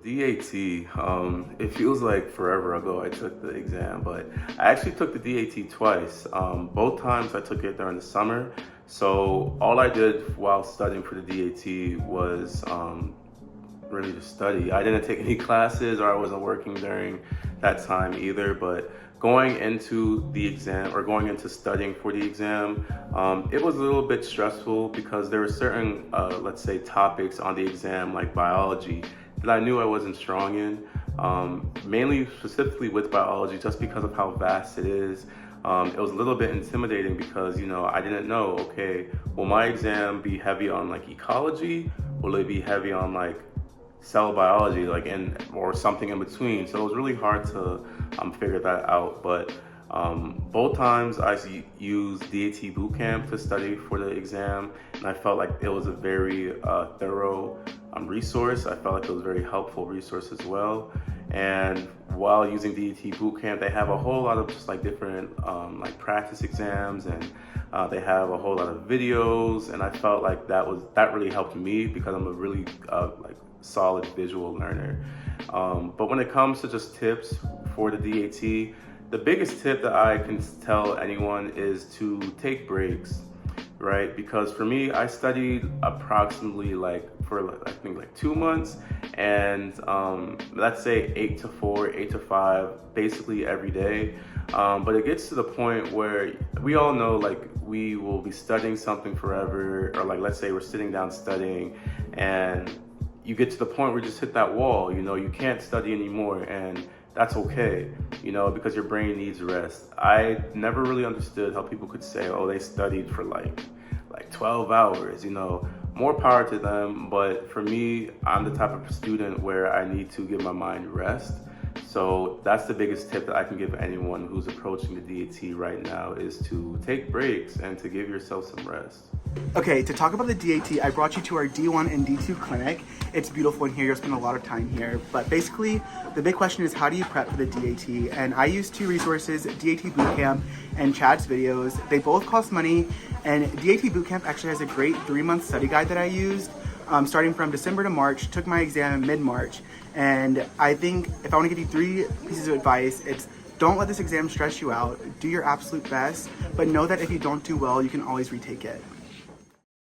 DAT, it feels like forever ago I took the exam, but I actually took the DAT twice. Both times I took it during the summer. So all I did while studying for the DAT was really just study. I didn't take any classes or I wasn't working during that time either, but going into the exam or going into studying for the exam, it was a little bit stressful because there were certain, let's say, topics on the exam like biology that I knew I wasn't strong in, mainly specifically with biology just because of how vast it is. It was a little bit intimidating because, I didn't know, okay, will my exam be heavy on like ecology? Will it be heavy on like cell biology, or something in between? So it was really hard to figure that out. But both times I used DAT Bootcamp to study for the exam, and I felt like it was a very thorough resource. I felt like it was a very helpful resource as well. And while using DAT Bootcamp, they have a whole lot of just like different like practice exams, and they have a whole lot of videos, and I felt like that really helped me because I'm a really solid visual learner. But when it comes to just tips for the DAT, the biggest tip that I can tell anyone is to take breaks, right? Because for me, I studied approximately for 2 months, and let's say 8 to 4, 8 to 5, basically every day. But it gets to the point where we all know we will be studying something forever, or let's say we're sitting down studying and you get to the point where you just hit that wall, you can't study anymore, and that's okay, because your brain needs rest. I never really understood how people could say, oh, they studied for like 12 hours, more power to them. But for me, I'm the type of student where I need to give my mind rest. So that's the biggest tip that I can give anyone who's approaching the DAT right now, is to take breaks and to give yourself some rest. Okay, to talk about the DAT, I brought you to our D1 and D2 clinic. It's beautiful in here, you'll spend a lot of time here. But basically, the big question is, how do you prep for the DAT? And I use two resources, DAT Bootcamp and Chad's videos. They both cost money, and DAT Bootcamp actually has a great 3-month study guide that I used. Starting from December to March, took my exam in mid-March. And I think if I want to give you 3 pieces of advice, it's don't let this exam stress you out. Do your absolute best, but know that if you don't do well, you can always retake it.